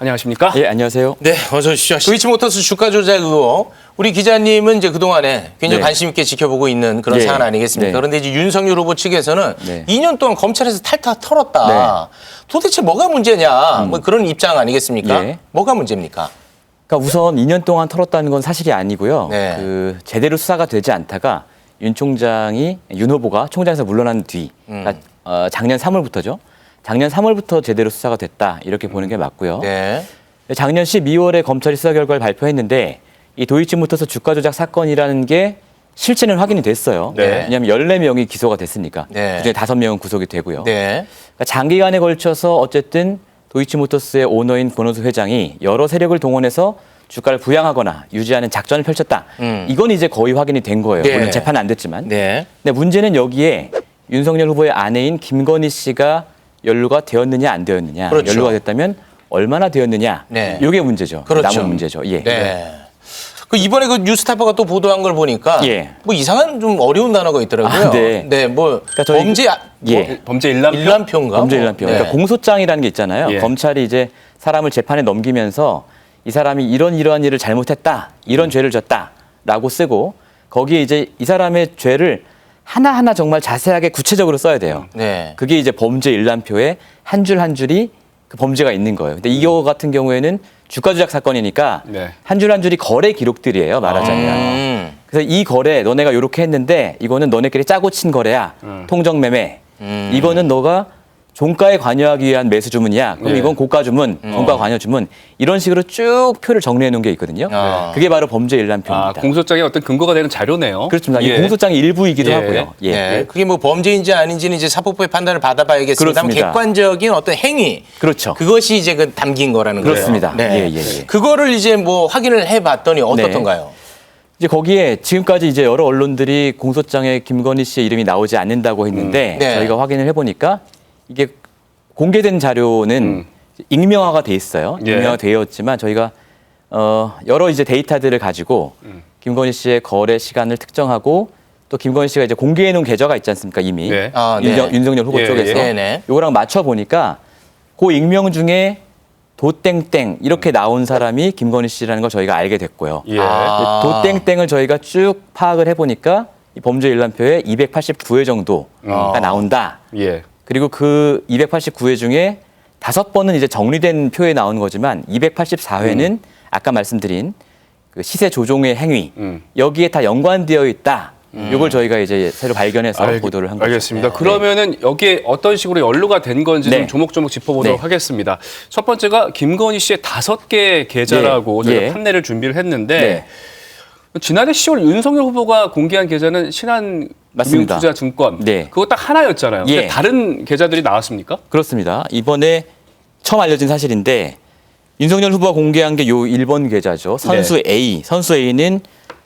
안녕하십니까? 예, 안녕하세요. 네, 어서 오십시오. 도이치모터스 주가 조작 의혹. 우리 기자님은 이제 그동안에 굉장히 네. 관심 있게 지켜보고 있는 그런 네. 사안 아니겠습니까? 네. 그런데 이제 윤석열 후보 측에서는 네. 2년 동안 검찰에서 탈탈 털었다. 도대체 뭐가 문제냐? 뭐 그런 입장 아니겠습니까? 예. 뭐가 문제입니까? 그러니까 우선 2년 동안 털었다는 건 사실이 아니고요. 네. 제대로 수사가 되지 않다가 윤 후보가 총장에서 물러난 뒤, 그러니까 작년 3월부터죠. 작년 3월부터 제대로 수사가 됐다 이렇게 보는 게 맞고요. 네. 작년 12월에 검찰이 수사 결과를 발표했는데 이 도이치모터스 주가 조작 사건이라는 게 실체는 확인이 됐어요. 네. 왜냐하면 14명이 기소가 됐으니까. 네. 그중에 5명은 구속이 되고요. 네. 그러니까 장기간에 걸쳐서 어쨌든 도이치모터스의 오너인 권오수 회장이 여러 세력을 동원해서 주가를 부양하거나 유지하는 작전을 펼쳤다. 이건 이제 거의 확인이 된 거예요. 네. 물론 재판은 안 됐지만. 네. 근데 문제는 여기에 윤석열 후보의 아내인 김건희 씨가 연루가 되었느냐 안 되었느냐. 그렇죠. 연루가 됐다면 얼마나 되었느냐. 네. 이게 문제죠. 그렇죠. 남은 문제죠. 예. 네. 그 이번에 그 뉴스타파가 또 보도한 걸 보니까 예. 뭐 이상한 좀 어려운 단어가 있더라고요. 아, 네. 네, 뭐 그러니까 저희 범죄 예. 범죄 일람표? 일람표인가? 범죄 일람표. 네. 그러니까 공소장이라는 게 있잖아요. 예. 검찰이 이제 사람을 재판에 넘기면서 이 사람이 이러한 일을 잘못했다, 이런 죄를 졌다라고 쓰고 거기에 이제 이 사람의 죄를 하나하나 정말 자세하게 구체적으로 써야 돼요. 네. 그게 이제 범죄 일람표에 한 줄 한 줄이 그 범죄가 있는 거예요. 근데 이거 같은 경우에는 주가 조작 사건이니까 네. 한 줄 한 줄이 거래 기록들이에요. 말하자면. 그래서 이 거래 너네가 이렇게 했는데 이거는 너네끼리 짜고 친 거래야. 통정매매. 이거는 너가 종가에 관여하기 위한 매수 주문이야. 그럼 네. 이건 고가 주문, 종가 관여 주문. 이런 식으로 쭉 표를 정리해 놓은 게 있거든요. 그게 바로 범죄 일람표입니다. 공소장의 어떤 근거가 되는 자료네요. 그렇습니다. 예. 이 공소장이 일부이기도 예. 하고요. 예. 네. 그게 뭐 범죄인지 아닌지는 이제 사법부의 판단을 받아봐야겠습니다만 그렇습니다. 객관적인 어떤 행위 그렇죠. 그것이 이제 그 담긴 거라는 거예요. 그렇습니다. 네. 예, 예, 예. 그거를 이제 뭐 확인을 해봤더니 어떻던가요? 이제 거기에 지금까지 이제 여러 언론들이 공소장에 김건희 씨의 이름이 나오지 않는다고 했는데 네. 저희가 확인을 해보니까 이게 공개된 자료는 익명화가 돼 있어요. 예. 익명화 되었지만 저희가 여러 이제 데이터들을 가지고 김건희 씨의 거래 시간을 특정하고 또 김건희 씨가 이제 공개해 놓은 계좌가 있지 않습니까 이미 네. 아, 네. 윤석열 후보 예, 쪽에서 예. 네. 요거랑 맞춰 보니까 그 익명 중에 도땡땡 이렇게 나온 사람이 김건희 씨라는 걸 저희가 알게 됐고요. 예. 아. 도땡땡을 저희가 쭉 파악을 해보니까 이 범죄 일람표에 289회 정도가 나온다. 예. 그리고 그 289회 중에 5번은 이제 정리된 표에 나온 거지만 284회는 아까 말씀드린 그 시세 조종의 행위 여기에 다 연관되어 있다. 이걸 저희가 이제 새로 발견해서 보도를 한 거죠. 알겠습니다. 그러면은 여기에 어떤 식으로 연루가 된 건지 좀 네. 조목조목 짚어보도록 네. 하겠습니다. 첫 번째가 김건희 씨의 5개 계좌라고 네. 저희가 예. 판례를 준비를 했는데 네. 지난해 10월 윤석열 후보가 공개한 계좌는 맞습니다. 신한금융투자증권 네. 그거 딱 하나였잖아요. 근데 예. 다른 계좌들이 나왔습니까? 그렇습니다. 이번에 처음 알려진 사실인데 윤석열 후보가 공개한 게 요 1번 계좌죠. 선수 네. A. 선수 A는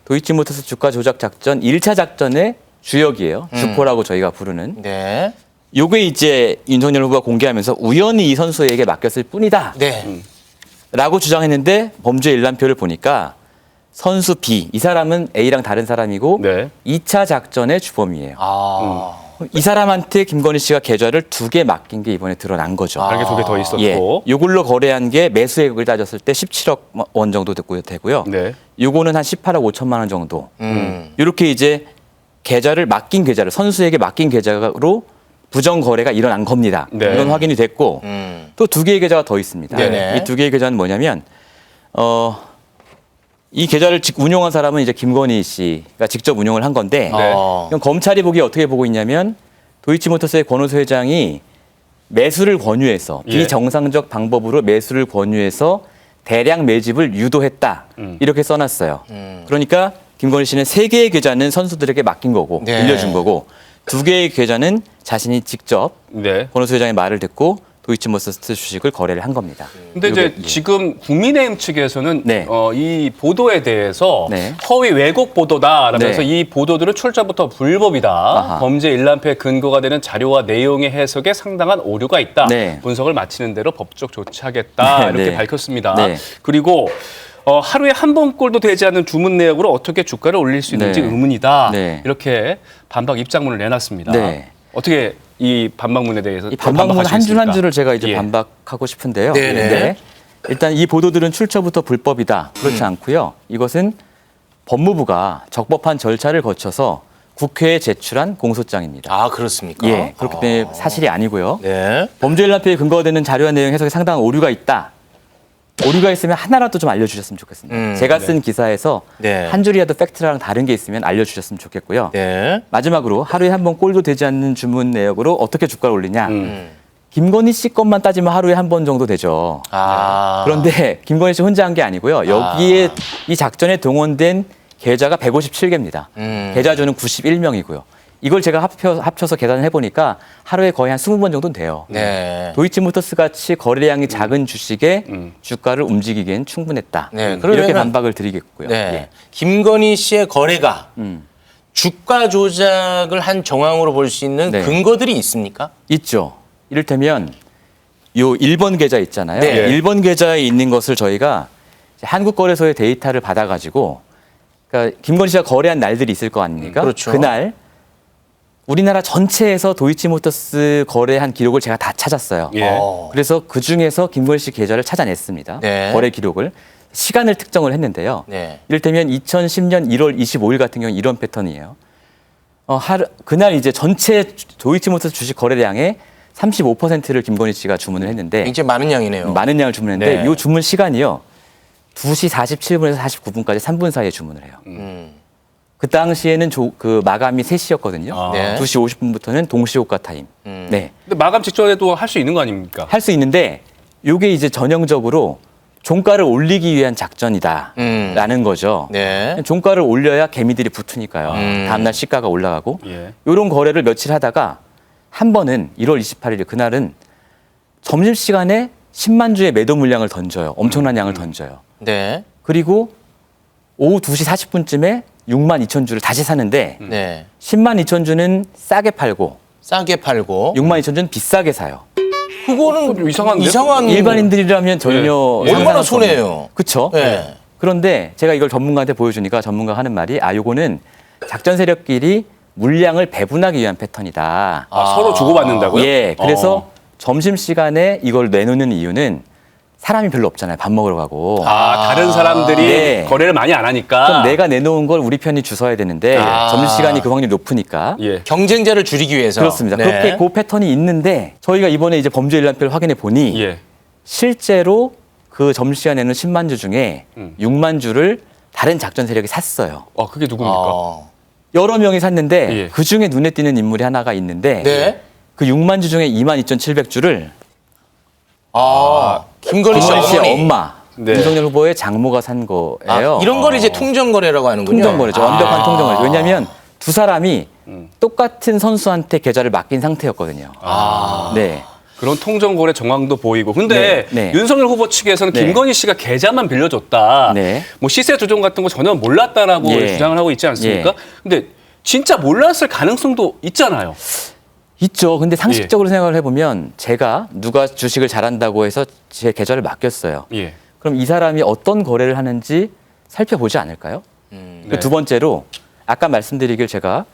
도이치모터스 주가 조작 작전 1차 작전의 주역이에요. 주포라고 저희가 부르는. 네. 요게 이제 윤석열 후보가 공개하면서 우연히 이 선수에게 맡겼을 뿐이다. 네. 라고 주장했는데 범죄 일람표를 보니까 선수 B. 이 사람은 A랑 다른 사람이고 네. 2차 작전의 주범이에요. 아. 이 사람한테 김건희 씨가 계좌를 2개 맡긴 게 이번에 드러난 거죠. 다른 게 2개 더 있었고. 예, 요걸로 거래한 게 매수액을 따졌을 때 17억 원 정도 되고요. 네. 요거는 한 18억 5천만 원 정도. 이렇게 이제 계좌를 맡긴 계좌를 선수에게 맡긴 계좌로 부정 거래가 일어난 겁니다. 네. 이건 확인이 됐고 또 2개의 계좌가 더 있습니다. 네네. 이 2개의 계좌는 뭐냐면 이 계좌를 운용한 사람은 이제 김건희 씨가 직접 운용을 한 건데 네. 그럼 검찰이 보기에 어떻게 보고 있냐면 도이치모터스의 권오수 회장이 매수를 권유해서 예. 비정상적 방법으로 매수를 권유해서 대량 매집을 유도했다. 이렇게 써놨어요. 그러니까 김건희 씨는 3개의 계좌는 선수들에게 맡긴 거고 네. 빌려준 거고 2개의 계좌는 자신이 직접 네. 권오수 회장의 말을 듣고 도이치모터스 주식을 거래를 한 겁니다. 근데 이제 요게, 예. 지금 국민의힘 측에서는 네. 이 보도에 대해서 네. 허위 왜곡 보도다라면서 네. 이 보도들은 출처부터 불법이다. 아하. 범죄 일람표에 근거가 되는 자료와 내용의 해석에 상당한 오류가 있다. 네. 분석을 마치는 대로 법적 조치하겠다. 네, 이렇게 네. 밝혔습니다. 네. 그리고 하루에 한 번꼴도 되지 않는 주문 내역으로 어떻게 주가를 올릴 수 있는지 네. 의문이다. 네. 이렇게 반박 입장문을 내놨습니다. 네. 어떻게 이 반박문에 대해서 이 반박문 한 줄 한 줄을 제가 이제 예. 반박하고 싶은데요. 네네. 네. 일단 이 보도들은 출처부터 불법이다. 그렇지 않고요. 이것은 법무부가 적법한 절차를 거쳐서 국회에 제출한 공소장입니다. 아, 그렇습니까? 예, 그렇기 때문에 사실이 아니고요. 네. 범죄인란표에 근거가 되는 자료와 내용 해석에 상당한 오류가 있다. 오류가 있으면 하나라도 좀 알려주셨으면 좋겠습니다. 제가 쓴 기사에서 네. 한 줄이라도 팩트랑 다른 게 있으면 알려주셨으면 좋겠고요. 네. 마지막으로 하루에 한 번 꼴도 되지 않는 주문 내역으로 어떻게 주가를 올리냐. 김건희 씨 것만 따지면 하루에 한 번 정도 되죠. 아. 그런데 김건희 씨 혼자 한 게 아니고요. 여기에 이 작전에 동원된 계좌가 157개입니다. 계좌주는 91명이고요. 이걸 제가 합쳐서 계산을 해보니까 하루에 거의 한 20번 정도는 돼요. 네. 도이치모터스 같이 거래량이 작은 주식에 주가를 움직이기엔 충분했다. 네, 이렇게 그러면은- 반박을 드리겠고요. 네. 예. 김건희 씨의 거래가 주가 조작을 한 정황으로 볼 수 있는 네. 근거들이 있습니까? 있죠. 이를테면 요 1번 계좌 있잖아요. 네. 1번 계좌에 있는 것을 저희가 이제 한국거래소의 데이터를 받아가지고 그러니까 김건희 씨가 거래한 날들이 있을 거 아닙니까? 그렇죠. 그날 우리나라 전체에서 도이치모터스 거래한 기록을 제가 다 찾았어요. 예. 그래서 그 중에서 김건희 씨 계좌를 찾아냈습니다. 네. 거래 기록을. 시간을 특정을 했는데요. 네. 이를테면 2010년 1월 25일 같은 경우는 이런 패턴이에요. 그날 이제 전체 도이치모터스 주식 거래량의 35%를 김건희 씨가 주문을 했는데 굉장히 많은 양이네요. 많은 양을 주문했는데 네. 이 주문 시간이요. 2시 47분에서 49분까지 3분 사이에 주문을 해요. 그 당시에는 그 마감이 3시였거든요. 네. 2시 50분부터는 동시호가 타임. 네. 근데 마감 직전에도 할 수 있는 거 아닙니까? 할 수 있는데 이게 이제 전형적으로 종가를 올리기 위한 작전이다라는 거죠. 네. 종가를 올려야 개미들이 붙으니까요. 다음날 시가가 올라가고 예. 이런 거래를 며칠 하다가 한 번은 1월 28일 그날은 점심시간에 10만 주의 매도 물량을 던져요. 엄청난 양을 던져요. 네. 그리고 오후 2시 40분쯤에 6만 2천 주를 다시 사는데 네. 10만 2천 주는 싸게 팔고 싸게 팔고 6만 2천 주는 비싸게 사요. 그거는 좀 이상한데요? 이상한 일반인들이라면 전혀 얼마나 손해예요? 그렇죠. 네. 그런데 제가 이걸 전문가한테 보여주니까 전문가가 하는 말이 요거는 작전 세력끼리 물량을 배분하기 위한 패턴이다. 서로 주고받는다고요? 예. 그래서 점심시간에 이걸 내놓는 이유는 사람이 별로 없잖아요. 밥 먹으러 가고. 다른 사람들이 네. 거래를 많이 안 하니까. 그럼 내가 내놓은 걸 우리 편이 주워야 되는데 점심시간이 그 확률이 높으니까. 예. 경쟁자를 줄이기 위해서 그렇습니다. 네. 그렇게 그 패턴이 있는데 저희가 이번에 이제 범죄일람표를 확인해 보니 예. 실제로 그 점심시간에는 10만 주 중에 6만 주를 다른 작전 세력이 샀어요. 그게 누굽니까? 여러 명이 샀는데 예. 그 중에 눈에 띄는 인물이 하나가 있는데 네. 그 6만 주 중에 22,700주를 김건희 씨 김건희 씨의 어머니. 엄마 네. 윤석열 후보의 장모가 산 거예요. 이런 걸 이제 통정거래라고 하는군요. 통정거래죠. 완벽한 통정거래죠. 왜냐하면 두 사람이 똑같은 선수한테 계좌를 맡긴 상태였거든요. 네. 그런 통정거래 정황도 보이고. 근데 네, 네. 윤석열 후보 측에서는 네. 김건희 씨가 계좌만 빌려줬다. 네. 뭐 시세 조정 같은 거 전혀 몰랐다라고 예. 주장을 하고 있지 않습니까? 예. 근데 진짜 몰랐을 가능성도 있잖아요. 있죠. 근데 상식적으로 생각을 해보면 제가 누가 주식을 잘한다고 해서 제 계좌를 맡겼어요. 예. 그럼 이 사람이 어떤 거래를 하는지 살펴보지 않을까요? 네. 두 번째로 아까 말씀드리길 제가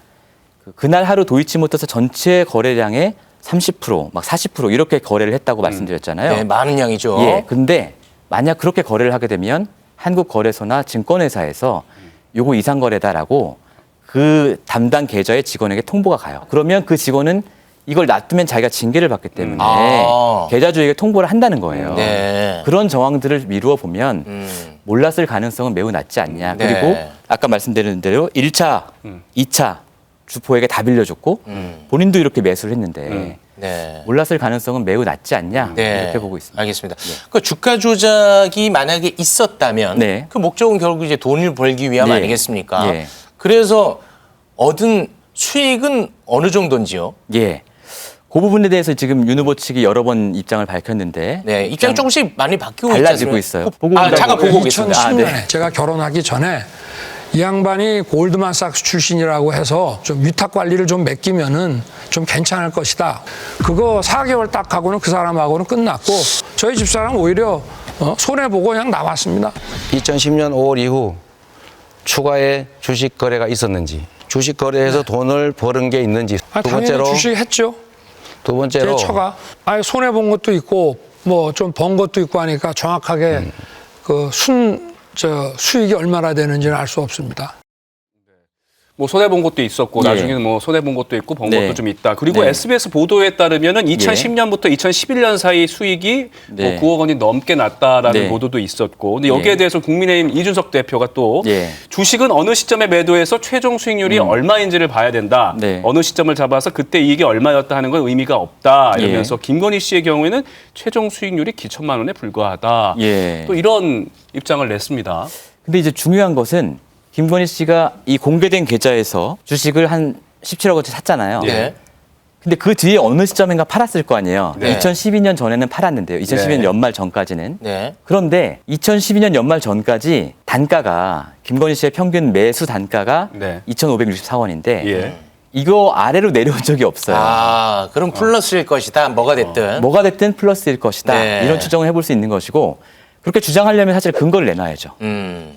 그날 하루 도이치모터스 전체 거래량의 30%, 막 40% 이렇게 거래를 했다고 말씀드렸잖아요. 네, 많은 양이죠. 예. 근데 만약 그렇게 거래를 하게 되면 한국거래소나 증권회사에서 요거 이상 거래다라고 그 담당 계좌의 직원에게 통보가 가요. 그러면 그 직원은 이걸 놔두면 자기가 징계를 받기 때문에 계좌주에게 통보를 한다는 거예요. 네. 그런 정황들을 미루어 보면 몰랐을 가능성은 매우 낮지 않냐. 네. 그리고 아까 말씀드린 대로 1차, 2차 주포에게 다 빌려줬고 본인도 이렇게 매수를 했는데 네. 몰랐을 가능성은 매우 낮지 않냐. 네. 이렇게 보고 있습니다. 알겠습니다. 그 주가 조작이 만약에 있었다면 네. 그 목적은 결국 이제 돈을 벌기 위함 예. 아니겠습니까? 예. 그래서 얻은 수익은 어느 정도인지요? 예. 그 부분에 대해서 지금 윤 후보 측이 여러 번 입장을 밝혔는데 네, 입장 조금씩 많이 바뀌고 달라지고 있지 있어요. 않습니까? 잠깐 보고 계십니다. 2010년에 제가 결혼하기 전에 이 양반이 골드만삭스 출신이라고 해서 좀 위탁 관리를 좀 맡기면은 좀 괜찮을 것이다. 그거 4개월 딱 하고는 그 사람하고는 끝났고 저희 집사람 오히려 손해보고 그냥 나왔습니다. 2010년 5월 이후 추가의 주식 거래가 있었는지, 주식 거래에서 돈을 버는 게 있는지. 두 당연히 번째로 주식 했죠. 두 번째로 제 처가. 아예 손해본 것도 있고 뭐 좀 번 것도 있고 하니까 정확하게 그 수익이 얼마나 되는지는 알 수 없습니다. 뭐 손해 본 것도 있었고 예. 나중에는 뭐 손해 본 것도 있고 번 네. 것도 좀 있다. 그리고 네. SBS 보도에 따르면은 2010년부터 2011년 사이 수익이 네. 뭐 9억 원이 넘게 났다라는 네. 보도도 있었고, 근데 여기에 예. 대해서 국민의힘 이준석 대표가 또 예. 주식은 어느 시점에 매도해서 최종 수익률이 얼마인지를 봐야 된다. 네. 어느 시점을 잡아서 그때 이익이 얼마였다 하는 건 의미가 없다. 이러면서 예. 김건희 씨의 경우에는 최종 수익률이 기천만 원에 불과하다. 예. 또 이런 입장을 냈습니다. 근데 이제 중요한 것은 김건희 씨가 이 공개된 계좌에서 주식을 한 17억 원치 샀잖아요. 네. 근데 그 뒤에 어느 시점인가 팔았을 거 아니에요. 네. 2012년 전에는 팔았는데요. 2012년 네. 연말 전까지는. 네. 그런데 2012년 연말 전까지 단가가 김건희 씨의 평균 매수 단가가 네. 2,564원인데 예. 이거 아래로 내려온 적이 없어요. 아, 그럼 플러스일 것이다. 뭐가 됐든. 뭐가 됐든 플러스일 것이다. 네. 이런 추정을 해볼 수 있는 것이고 그렇게 주장하려면 사실 근거를 내놔야죠.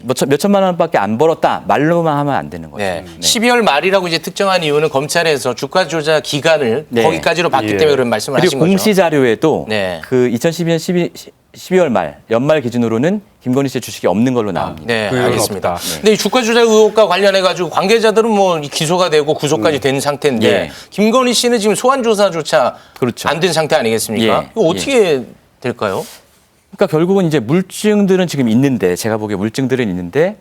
몇 천만 원밖에 안 벌었다. 말로만 하면 안 되는 거죠. 네. 12월 말이라고 이제 특정한 이유는 검찰에서 주가 조작 기간을 네. 거기까지로 봤기 예. 때문에 그런 말씀을 그리고 하신 거죠. 공시 자료에도 네. 그 2012년 12월 말 연말 기준으로는 김건희 씨의 주식이 없는 걸로 나옵니다. 네, 그 이유는 알겠습니다. 없다. 근데 이 주가 조작 의혹과 관련해 가지고 관계자들은 뭐 기소가 되고 구속까지 된 상태인데 예. 김건희 씨는 지금 소환 조사조차 그렇죠. 안 된 상태 아니겠습니까? 예. 이거 어떻게 될까요? 그러니까 결국은 이제 물증들은 지금 있는데 제가 보기에 물증들은 있는데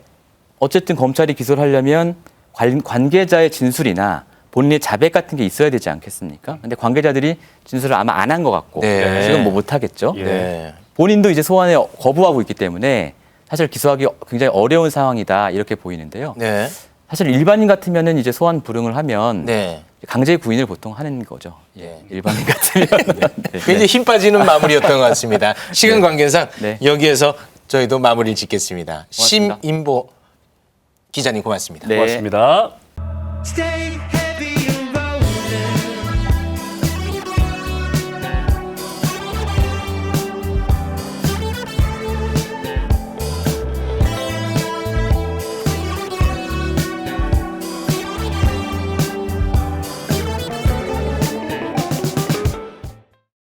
어쨌든 검찰이 기소를 하려면 관계자의 진술이나 본인의 자백 같은 게 있어야 되지 않겠습니까? 근데 관계자들이 진술을 아마 안 한 것 같고 네. 지금 뭐 못하겠죠. 예. 네. 본인도 이제 소환에 거부하고 있기 때문에 사실 기소하기 굉장히 어려운 상황이다 이렇게 보이는데요. 네. 사실 일반인 같으면은 이제 소환 불응을 하면 네. 강제 구인을 보통 하는 거죠. 예. 일반인 같으면. 네. 굉장히 힘 빠지는 마무리였던 것 같습니다. 시간 관계상 네. 여기에서 저희도 마무리를 짓겠습니다. 고맙습니다. 심인보 기자님 고맙습니다. 네. 고맙습니다. Stay